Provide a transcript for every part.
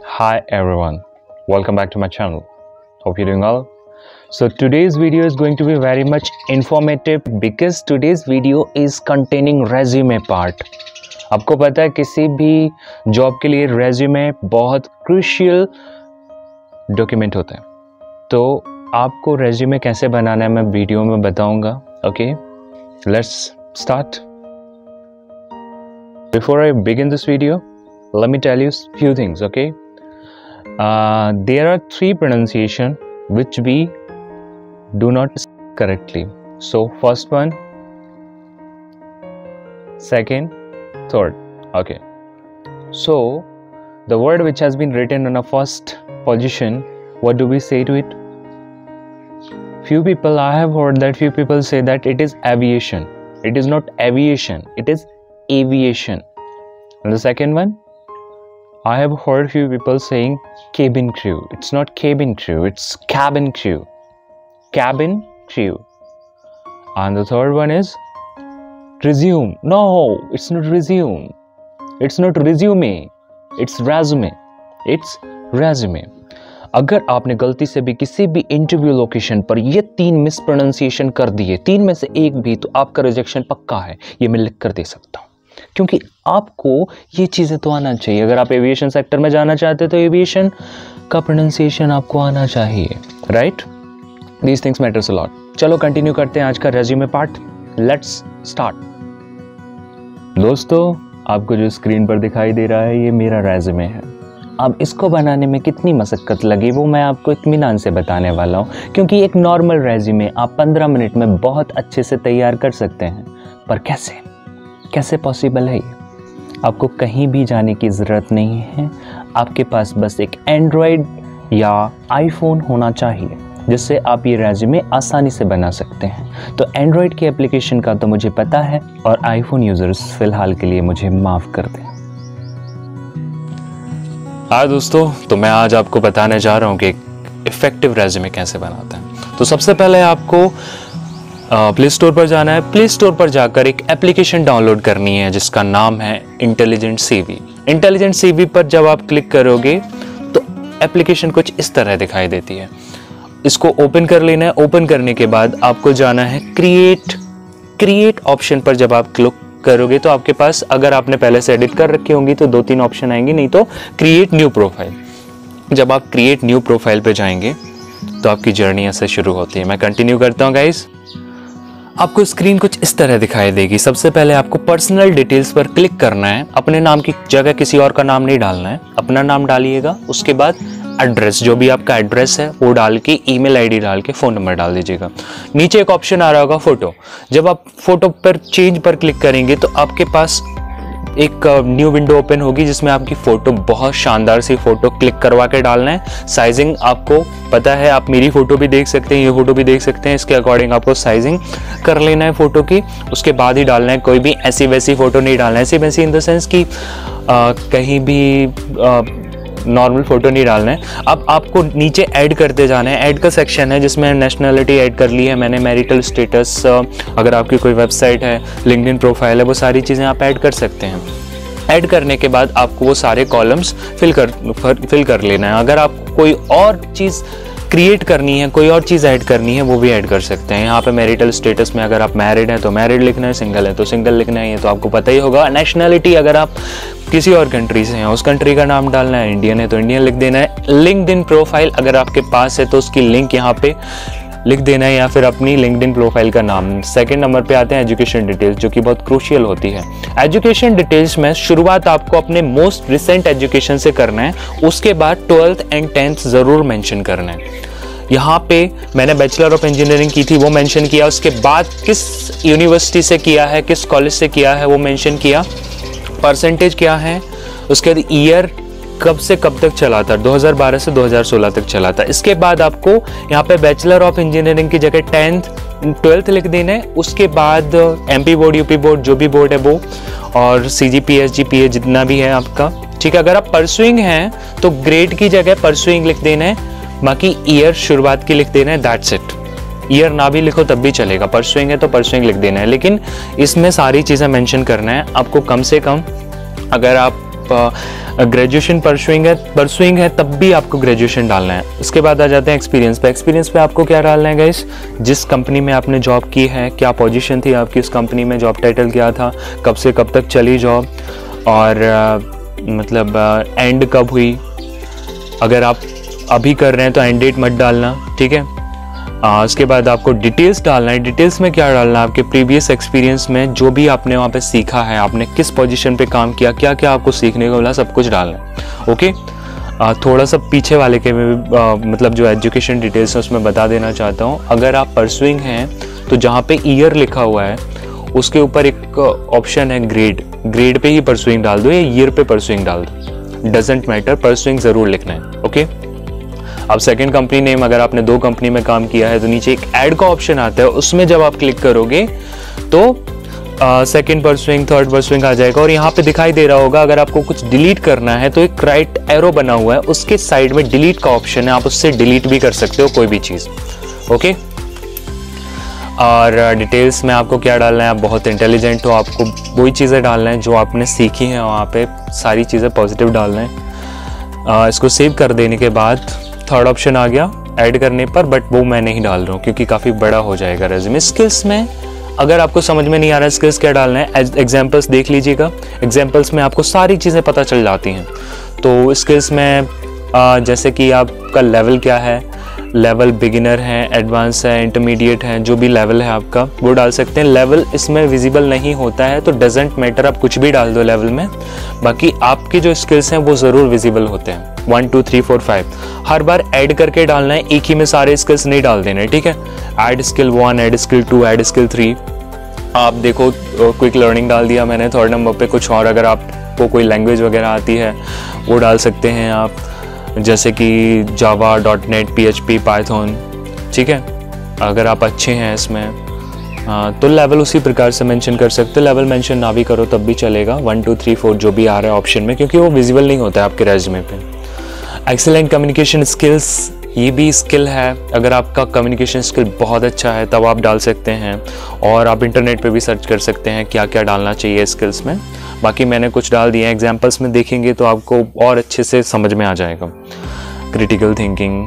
Hi everyone, welcome back to my channel. Hope you're doing well. So today's video is going to be very much informative because today's video is containing resume part. आपको पता है किसी भी job के लिए resume बहुत crucial document होता है, तो आपको रेज्यूमे कैसे बनाना है मैं वीडियो में बताऊंगा. Okay, let's start. Before I begin this video, let me tell you few things. Okay, there are three pronunciation which we do not speak correctly. So first one, second, third. Okay, so the word which has been written on a first position, what do we say to it? Few people, I have heard that few people say that it is aviation. It is not aviation, it is aviation. And the second one, I have heard few people saying cabin crew. It's not cabin crew, it's cabin crew. Cabin crew. And the third one is resume. No, it's not resume. It's not resume. It's resume. It's resume. अगर आपने गलती से भी किसी भी interview location पर ये तीन मिस प्रोनाउंसिएशन कर दिए, तीन में से एक भी, तो आपका रिजेक्शन पक्का है. ये मैं लिख कर दे सकता हूँ, क्योंकि आपको ये चीज़ें तो आना चाहिए. अगर आप एविएशन सेक्टर में जाना चाहते तो एविएशन का प्रोनाउंसिएशन आपको आना चाहिए, right? These things matters a lot. चलो कंटिन्यू करते हैं आज का रेज्यूमे पार्ट. Let's start. दोस्तों, आपको जो स्क्रीन पर दिखाई दे रहा है ये मेरा रेज्यूमे है. अब इसको बनाने में कितनी मशक्कत लगी वो मैं आपको इत्मीनान से बताने वाला हूँ, क्योंकि एक नॉर्मल रेज्यूमे आप 15 मिनट में बहुत अच्छे से तैयार कर सकते हैं. पर कैसे पॉसिबल है ये? आपको कहीं भी जाने की ज़रूरत नहीं है. आपके पास बस एक एंड्रॉयड या आईफोन होना चाहिए जिससे आप ये रेज्यूमे आसानी से बना सकते हैं. तो एंड्रॉयड की एप्लीकेशन का तो मुझे पता है, और आईफोन यूज़र्स फ़िलहाल के लिए मुझे माफ़ कर दें. हाँ दोस्तों, तो मैं आज आपको बताने जा रहा हूँ कि इफ़ेक्टिव रेज्यूमे कैसे बनाते हैं. तो सबसे पहले आपको प्ले स्टोर पर जाना है. प्ले स्टोर पर जाकर एक एप्लीकेशन डाउनलोड करनी है जिसका नाम है इंटेलिजेंट सीवी. इंटेलिजेंट सीवी पर जब आप क्लिक करोगे तो एप्लीकेशन कुछ इस तरह दिखाई देती है. इसको ओपन कर लेना है. ओपन करने के बाद आपको जाना है क्रिएट ऑप्शन पर. जब आप क्लिक करोगे तो आपके पास, अगर आपने पहले से एडिट कर रखी होंगी तो 2-3 ऑप्शन आएंगे, नहीं तो क्रिएट न्यू प्रोफाइल. जब आप क्रिएट न्यू प्रोफाइल पे जाएंगे तो आपकी जर्नी ऐसे शुरू होती है. मैं कंटिन्यू करता हूँ गाइस. आपको स्क्रीन कुछ इस तरह दिखाई देगी. सबसे पहले आपको पर्सनल डिटेल्स पर क्लिक करना है. अपने नाम की जगह किसी और का नाम नहीं डालना है, अपना नाम डालिएगा. उसके बाद एड्रेस, जो भी आपका एड्रेस है वो डाल के, ईमेल आईडी डाल के फ़ोन नंबर डाल दीजिएगा. नीचे एक ऑप्शन आ रहा होगा फ़ोटो. जब आप फोटो पर चेंज पर क्लिक करेंगे तो आपके पास एक न्यू विंडो ओपन होगी जिसमें आपकी फ़ोटो, बहुत शानदार सी फ़ोटो क्लिक करवा के डालना है. साइजिंग आपको पता है, आप मेरी फ़ोटो भी देख सकते हैं, ये फ़ोटो भी देख सकते हैं. इसके अकॉर्डिंग आपको साइजिंग कर लेना है फ़ोटो की. उसके बाद ही डालना है. कोई भी ऐसी वैसी फ़ोटो नहीं डालना है. ऐसी वैसी इन द सेंस कि कहीं भी नॉर्मल फ़ोटो नहीं डालना है. अब आपको नीचे ऐड करते जाना है. ऐड का सेक्शन है जिसमें नेशनलिटी ऐड कर ली है मैंने, मैरिटल स्टेटस, अगर आपकी कोई वेबसाइट है, लिंक्डइन प्रोफाइल है, वो सारी चीज़ें आप ऐड कर सकते हैं. ऐड करने के बाद आपको वो सारे कॉलम्स फिल कर लेना है. अगर आपको कोई और चीज़ क्रिएट करनी है, कोई और चीज़ ऐड करनी है, वो भी ऐड कर सकते हैं. यहाँ पे मैरिटल स्टेटस में अगर आप मैरिड हैं तो मैरिड लिखना है, सिंगल है तो सिंगल लिखना है, ये तो आपको पता ही होगा. नेशनलिटी, अगर आप किसी और कंट्री से हैं उस कंट्री का नाम डालना है. इंडियन है तो इंडियन लिख देना है. लिंक्डइन प्रोफाइल अगर आपके पास है तो उसकी लिंक यहाँ पे लिख देना है, या फिर अपनी लिंक्डइन प्रोफाइल का नाम. सेकंड नंबर पे आते हैं एजुकेशन डिटेल्स, जो कि बहुत क्रूशियल होती है. एजुकेशन डिटेल्स में शुरुआत आपको अपने मोस्ट रिसेंट एजुकेशन से करना है. उसके बाद 12th एंड 10th ज़रूर मेंशन करना है. यहाँ पे मैंने बैचलर ऑफ इंजीनियरिंग की थी, वो मेंशन किया. उसके बाद किस यूनिवर्सिटी से किया है, किस कॉलेज से किया है, वो मेंशन किया. परसेंटेज क्या है, उसके बाद ईयर कब से कब तक चला था, 2012 से 2016 तक चला था. इसके बाद आपको यहाँ पे बैचलर ऑफ इंजीनियरिंग की जगह 10th 12th लिख देना है. उसके बाद MP बोर्ड, UP बोर्ड, जो भी बोर्ड है वो, और CGP SGPA जितना भी है आपका, ठीक है. अगर आप परसुइंग हैं तो ग्रेड की जगह परसुइंग लिख देना है. बाकी ईयर शुरुआत की लिख देना है, दैट्स इट. ईयर ना भी लिखो तब भी चलेगा. परसुइंग है तो परसुइंग लिख देना है, लेकिन इसमें सारी चीज़ें मेंशन करना है. आपको कम से कम, अगर आप ग्रेजुएशन परसुइंग है तब भी आपको ग्रेजुएशन डालना है। उसके बाद आ जाते हैं एक्सपीरियंस पे। एक्सपीरियंस पे आपको क्या डालना है गाइस, जिस कंपनी में आपने जॉब की है, क्या पोजीशन थी आपकी उस कंपनी में, जॉब टाइटल क्या था, कब से कब तक चली जॉब, और मतलब एंड कब हुई। अगर आप अभी कर रहे हैं तो एंड डेट मत डालना, ठीक है। उसके बाद आपको डिटेल्स डालना है। डिटेल्स में क्या डालना है, आपके प्रीवियस एक्सपीरियंस में जो भी आपने वहाँ पे सीखा है, आपने किस पोजीशन पे काम किया, क्या क्या आपको सीखने को मिला, सब कुछ डालना है। ओके, थोड़ा सा पीछे वाले के में मतलब जो एजुकेशन डिटेल्स है उसमें बता देना चाहता हूँ। अगर आप परसुइंग हैं तो जहाँ पे ईयर लिखा हुआ है उसके ऊपर एक ऑप्शन है ग्रेड पे ही परसुइंग डाल दो या ईयर पे परसुइंग डाल दो, डजेंट मैटर, परसुइंग ज़रूर लिखना है। ओके, अब सेकंड कंपनी नेम, अगर आपने 2 कंपनी में काम किया है तो नीचे एक ऐड का ऑप्शन आता है, उसमें जब आप क्लिक करोगे तो सेकंड परसुइंग, थर्ड परसुइंग आ जाएगा और यहाँ पे दिखाई दे रहा होगा। अगर आपको कुछ डिलीट करना है तो एक राइट एरो बना हुआ है, उसके साइड में डिलीट का ऑप्शन है, आप उससे डिलीट भी कर सकते हो कोई भी चीज़। ओके, और डिटेल्स में आपको क्या डालना है, आप बहुत इंटेलिजेंट हो, आपको वही चीज़ें डालना है जो आपने सीखी हैं, वहाँ पे सारी चीज़ें पॉजिटिव डालना है। इसको सेव कर देने के बाद थर्ड ऑप्शन आ गया ऐड करने पर, बट वो मैं नहीं डाल रहा हूँ क्योंकि काफ़ी बड़ा हो जाएगा रेज्यूमे। स्किल्स में अगर आपको समझ में नहीं आ रहा है स्किल्स क्या डालना है, एग्जाम्पल्स देख लीजिएगा। एग्जाम्पल्स में आपको सारी चीज़ें पता चल जाती हैं। तो स्किल्स में जैसे कि आपका लेवल क्या है, लेवल बिगिनर है, एडवांस है, इंटरमीडिएट है, जो भी लेवल है आपका वो डाल सकते हैं। लेवल इसमें विजिबल नहीं होता है तो डजेंट मैटर, आप कुछ भी डाल दो लेवल में, बाकी आपके जो स्किल्स हैं वो ज़रूर विजिबल होते हैं। 1 2 3 4 5 हर बार ऐड करके डालना है, एक ही में सारे स्किल्स नहीं डाल देने, ठीक है। Add skill 1, add skill 2, add skill 3। आप देखो क्विक लर्निंग डाल दिया मैंने थर्ड नंबर पे। कुछ और अगर आपको कोई लैंग्वेज वगैरह आती है वो डाल सकते हैं आप, जैसे कि जावा, .NET, PHP, पाइथन, ठीक है। अगर आप अच्छे हैं इसमें तो लेवल उसी प्रकार से मेंशन कर सकते हो। लेवल मेंशन ना भी करो तब भी चलेगा, 1 2 3 4 जो भी आ रहा है ऑप्शन में, क्योंकि वो विजिबल नहीं होता है आपके रेज्यूमे पे। एक्सीलेंट कम्युनिकेशन स्किल्स, ये भी स्किल है। अगर आपका कम्युनिकेशन स्किल बहुत अच्छा है तब आप डाल सकते हैं, और आप इंटरनेट पे भी सर्च कर सकते हैं क्या क्या डालना चाहिए स्किल्स में। बाकी मैंने कुछ डाल दिए हैं, एग्जाम्पल्स में देखेंगे तो आपको और अच्छे से समझ में आ जाएगा। क्रिटिकल थिंकिंग,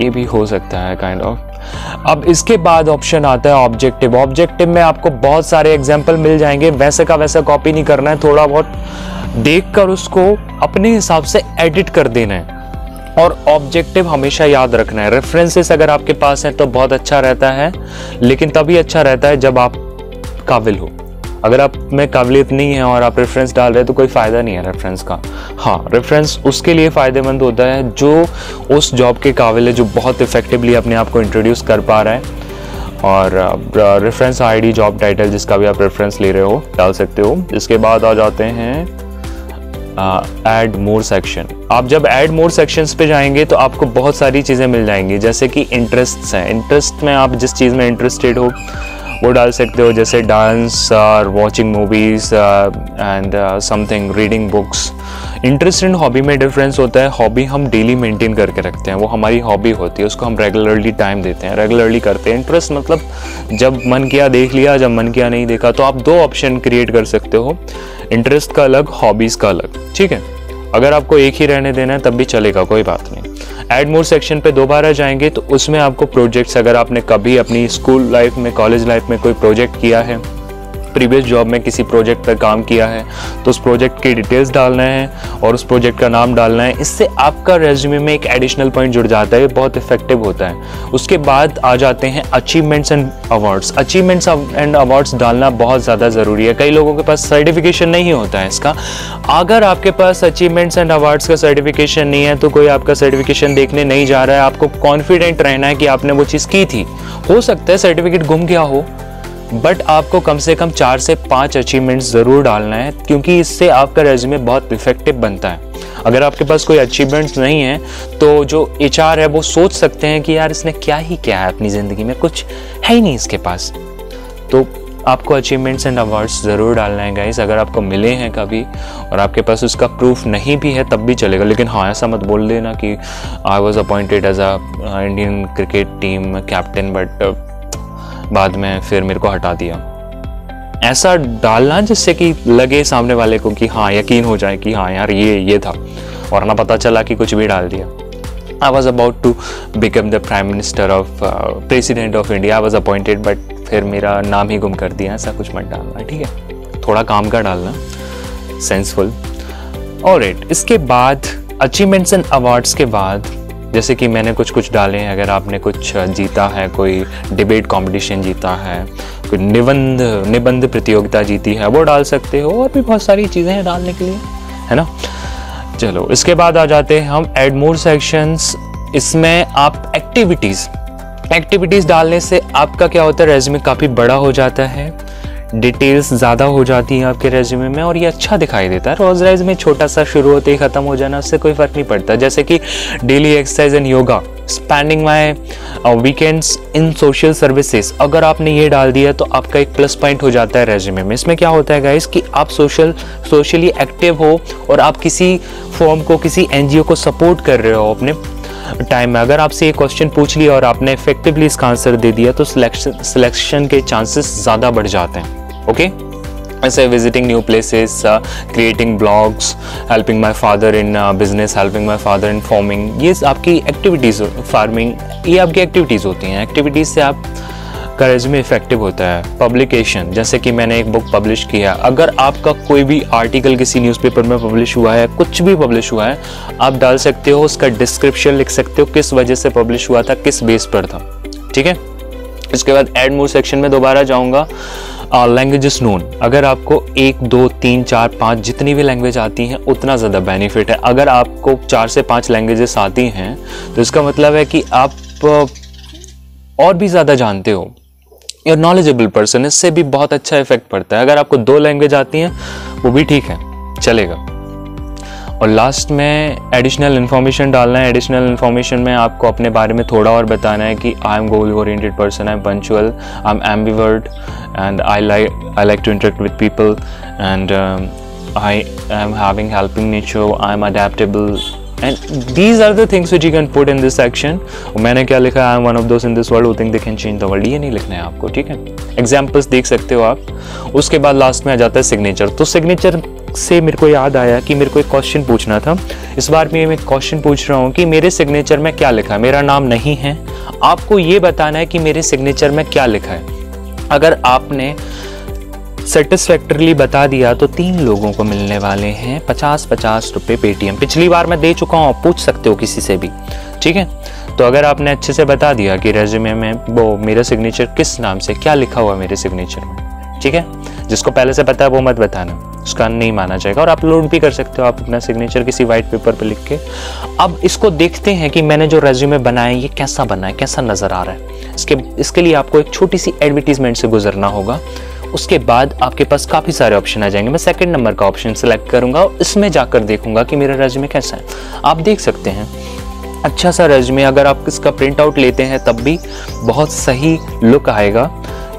ये भी हो सकता है काइंड ऑफ। अब इसके बाद ऑप्शन आता है ऑब्जेक्टिव। ऑब्जेक्टिव में आपको बहुत सारे एग्जाम्पल मिल जाएंगे, वैसे का वैसा कॉपी नहीं करना है, थोड़ा बहुत देखकर उसको अपने हिसाब से एडिट कर देना है। और ऑब्जेक्टिव हमेशा याद रखना है। रेफरेंसेस अगर आपके पास हैं तो बहुत अच्छा रहता है, लेकिन तभी अच्छा रहता है जब आप काबिल हो। अगर आप में काबिलियत नहीं है और आप रेफरेंस डाल रहे हैं तो कोई फ़ायदा नहीं है रेफरेंस का। हाँ, रेफरेंस उसके लिए फ़ायदेमंद होता है जो उस जॉब के काबिल है, जो बहुत इफेक्टिवली अपने आप को इंट्रोड्यूस कर पा रहा है। और रेफरेंस आईडी, जॉब टाइटल, जिसका भी आप रेफरेंस ले रहे हो डाल सकते हो। इसके बाद आ जाते हैं ऐड मोर सेक्शन। आप जब ऐड मोर सेक्शंस पे जाएंगे तो आपको बहुत सारी चीज़ें मिल जाएंगी, जैसे कि इंटरेस्ट्स हैं। इंटरेस्ट में आप जिस चीज़ में इंटरेस्टेड हो वो डाल सकते हो, जैसे डांस और watching movies and something, reading books. Interest and hobby में डिफरेंस होता है। हॉबी हम डेली मेंटेन करके रखते हैं, वो हमारी हॉबी होती है, उसको हम रेगुलरली टाइम देते हैं, रेगुलरली करते हैं। इंटरेस्ट मतलब जब मन किया देख लिया, जब मन किया नहीं देखा। तो आप 2 ऑप्शन क्रिएट कर सकते हो, इंटरेस्ट का अलग, हॉबीज़ का अलग, ठीक है। अगर आपको एक ही रहने देना है तब भी चलेगा, कोई बात नहीं। ऐड मोर सेक्शन पे दोबारा जाएंगे तो उसमें आपको प्रोजेक्ट्स, अगर आपने कभी अपनी स्कूल लाइफ में, कॉलेज लाइफ में कोई प्रोजेक्ट किया है, प्रीवियस जॉब में किसी प्रोजेक्ट पर काम किया है, तो उस प्रोजेक्ट की डिटेल्स डालना है और उस प्रोजेक्ट का नाम डालना है। इससे आपका रेज्यूमे में एक एडिशनल पॉइंट जुड़ जाता है, ये बहुत इफेक्टिव होता है। उसके बाद आ जाते हैं achievements and awards. Achievements and awards डालना बहुत ज़्यादा ज़रूरी है। कई लोगों के पास सर्टिफिकेशन नहीं होता है इसका। अगर आपके पास अचीवमेंट्स एंड अवार्ड्स का सर्टिफिकेशन नहीं है तो कोई आपका सर्टिफिकेशन देखने नहीं जा रहा है। आपको कॉन्फिडेंट रहना है कि आपने वो चीज़ की थी। हो सकता है सर्टिफिकेट गुम गया हो, बट आपको कम से कम 4 से 5 अचीवमेंट्स ज़रूर डालना है, क्योंकि इससे आपका रेज्यूमे बहुत इफेक्टिव बनता है। अगर आपके पास कोई अचीवमेंट्स नहीं है तो जो HR है वो सोच सकते हैं कि यार इसने क्या ही किया है अपनी ज़िंदगी में, कुछ है ही नहीं इसके पास। तो आपको अचीवमेंट्स एंड अवार्ड्स ज़रूर डालना है गाइस। अगर आपको मिले हैं कभी और आपके पास उसका प्रूफ नहीं भी है तब भी चलेगा, लेकिन हाँ, ऐसा मत बोल देना कि I was appointed as a Indian cricket team captain, but बाद में फिर मेरे को हटा दिया। ऐसा डालना जिससे कि लगे सामने वाले को कि हाँ, यकीन हो जाए कि हाँ यार ये था, और ना पता चला कि कुछ भी डाल दिया। I was about to become the Prime Minister of President of India. I was appointed, but फिर मेरा नाम ही गुम कर दिया। ऐसा कुछ मत डालना, ठीक है, थोड़ा काम का डालना, सेंसफुल। ऑलराइट, इसके बाद अचीवमेंट्स एंड अवार्ड्स के बाद जैसे कि मैंने कुछ डाले हैं, अगर आपने कुछ जीता है, कोई डिबेट कंपटीशन जीता है, कोई निबंध प्रतियोगिता जीती है, वो डाल सकते हो, और भी बहुत सारी चीज़ें हैं डालने के लिए, है ना। चलो, इसके बाद आ जाते हैं हम ऐड मोर सेक्शंस। इसमें आप एक्टिविटीज़ डालने से आपका क्या होता है, रेज्यूमे काफ़ी बड़ा हो जाता है, डिटेल्स ज़्यादा हो जाती हैं आपके रेज्यूमे में, और ये अच्छा दिखाई देता है। रोज़ रेज्यूमे छोटा सा शुरू होते ही ख़त्म हो जाना, उससे कोई फ़र्क नहीं पड़ता। जैसे कि daily exercise and yoga, spending my weekends in social services, अगर आपने ये डाल दिया तो आपका एक प्लस पॉइंट हो जाता है रेज्यूमे में। इसमें क्या होता है गाइस कि आप सोशली एक्टिव हो और आप किसी फॉर्म को, किसी एनजीओ को सपोर्ट कर रहे हो अपने टाइम में। अगर आपसे ये क्वेश्चन पूछ लिया और आपने इफेक्टिवली इसका आंसर दे दिया तो सिलेक्शन के चांसेस ज़्यादा बढ़ जाते हैं। ओके, ऐसे visiting new places, creating blogs, helping my father in business, helping my father in farming, ये आपकी एक्टिविटीज़, फार्मिंग, ये आपकी एक्टिविटीज़ होती हैं। एक्टिविटीज़ से आप का रेज्यूमे इफेक्टिव होता है। पब्लिकेशन, जैसे कि मैंने एक बुक पब्लिश किया, अगर आपका कोई भी आर्टिकल किसी न्यूज़पेपर में पब्लिश हुआ है, कुछ भी पब्लिश हुआ है, आप डाल सकते हो, उसका डिस्क्रिप्शन लिख सकते हो, किस वजह से पब्लिश हुआ था, किस बेस पर था, ठीक है। इसके बाद ऐड मोर सेक्शन में दोबारा जाऊंगा। लैंग्वेजेस नोन, अगर आपको 1, 2, 3, 4, 5 जितनी भी लैंग्वेज आती हैं उतना ज़्यादा बेनिफिट है। अगर आपको 4 से 5 लैंग्वेजेस आती हैं तो इसका मतलब है कि आप और भी ज़्यादा जानते हो, you're knowledgeable पर्सन, इससे भी बहुत अच्छा इफेक्ट पड़ता है। अगर आपको 2 लैंग्वेज आती हैं वो भी ठीक है, चलेगा। और लास्ट में एडिशनल इन्फॉर्मेशन डालना है। एडिशनल इन्फॉर्मेशन में आपको अपने बारे में थोड़ा और बताना है कि I am goal oriented person, I am punctual, I am ambivert and I like to interact with people and I am having helping nature, I am adaptable, and these are the things which you can put in this section। मैंने क्या लिखा, I am one of those in this world who think they can change the world, ये नहीं लिखना है आपको, ठीक है। एग्जाम्पल्स देख सकते हो आप। उसके बाद लास्ट में आ जाता है सिग्नेचर। तो सिग्नेचर से मेरे को याद आया कि मेरे को एक क्वेश्चन पूछना था। इस बार मैं क्वेश्चन पूछ रहा हूँ कि मेरे सिग्नेचर में क्या लिखा है। मेरा नाम नहीं है, आपको ये बताना है कि मेरे सिग्नेचर में क्या लिखा है। अगर आपने सेटिस्फैक्टरली बता दिया तो 3 लोगों को मिलने वाले हैं 50-50 रुपये पेटीएम। पिछली बार मैं दे चुका हूँ, पूछ सकते हो किसी से भी, ठीक है। तो अगर आपने अच्छे से बता दिया कि रेज्यूमे में वो मेरा सिग्नेचर किस नाम से, क्या लिखा हुआ मेरे सिग्नेचर में, ठीक है। जिसको पहले से पता है वो मत बताना, उसका नहीं माना जाएगा। और अपलोड भी कर सकते हो आप अपना सिग्नेचर किसी वाइट पेपर पर लिख के। अब इसको देखते हैं कि मैंने जो रेज्यूमे बनाया ये कैसा बना है, कैसा नज़र आ रहा है। इसके लिए आपको एक छोटी सी एडवर्टीजमेंट से गुजरना होगा। उसके बाद आपके पास काफ़ी सारे ऑप्शन आ जाएंगे। मैं सेकंड नंबर का ऑप्शन सेलेक्ट करूंगा और इसमें जाकर देखूंगा कि मेरा रेज्यूमे कैसा है। आप देख सकते हैं अच्छा सा रेज्यूमे, अगर आप इसका प्रिंट आउट लेते हैं तब भी बहुत सही लुक आएगा।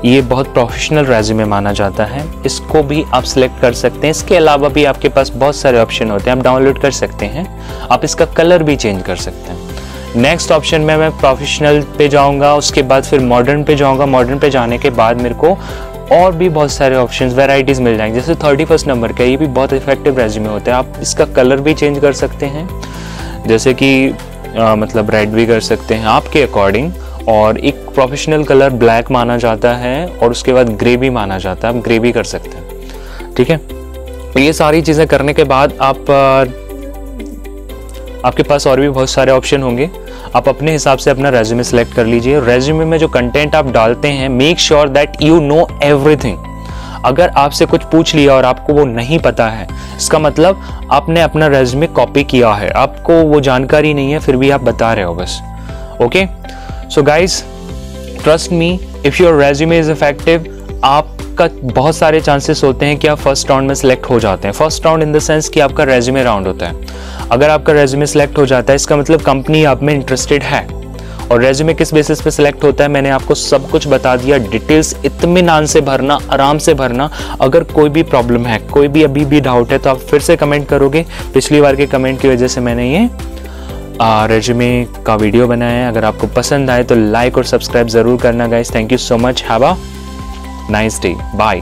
ये बहुत प्रोफेशनल रेज्यूमे माना जाता है, इसको भी आप सिलेक्ट कर सकते हैं। इसके अलावा भी आपके पास बहुत सारे ऑप्शन होते हैं, आप डाउनलोड कर सकते हैं। आप इसका कलर भी चेंज कर सकते हैं। नेक्स्ट ऑप्शन में मैं प्रोफेशनल पे जाऊंगा, उसके बाद फिर मॉडर्न पे जाऊंगा। मॉडर्न पे जाने के बाद मेरे को और भी बहुत सारे ऑप्शंस, वैरायटीज़ मिल जाएंगे। जैसे 31 नंबर का, ये भी बहुत इफेक्टिव रेज्यूमे होता है। आप इसका कलर भी चेंज कर सकते हैं, जैसे कि मतलब रेड भी कर सकते हैं आपके अकॉर्डिंग। और एक प्रोफेशनल कलर ब्लैक माना जाता है और उसके बाद ग्रे भी माना जाता है, आप ग्रे भी कर सकते हैं, ठीक है। ये सारी चीज़ें करने के बाद आपके पास और भी बहुत सारे ऑप्शन होंगे। आप अपने हिसाब से अपना रेज्यूमे सेलेक्ट कर लीजिए। रेज्यूमे में जो कंटेंट आप डालते हैं, make sure that you know everything. अगर आपसे कुछ पूछ लिया और आपको वो नहीं पता है, इसका मतलब आपने अपना रेज्यूमे कॉपी किया है, आपको वो जानकारी नहीं है, फिर भी आप बता रहे हो बस। Okay, so guys, trust me, if your resume is effective, आपका बहुत सारे चांसेस होते हैं कि आप फर्स्ट राउंड में सिलेक्ट हो जाते हैं। First round in the sense कि आपका रेज्यूमे राउंड होता है। अगर आपका रेज्यूमे सिलेक्ट हो जाता है, इसका मतलब कंपनी आप में इंटरेस्टेड है। और रेज्यूमे किस बेसिस पे सिलेक्ट होता है मैंने आपको सब कुछ बता दिया। डिटेल्स इत्मीनान से भरना, आराम से भरना। अगर कोई भी प्रॉब्लम है, कोई भी अभी भी डाउट है, तो आप फिर से कमेंट करोगे। पिछली बार के कमेंट की वजह से मैंने ये रेज्यूमे का वीडियो बनाया है। अगर आपको पसंद आए तो लाइक और सब्सक्राइब जरूर करना guys. Thank you so much, have a nice day, bye.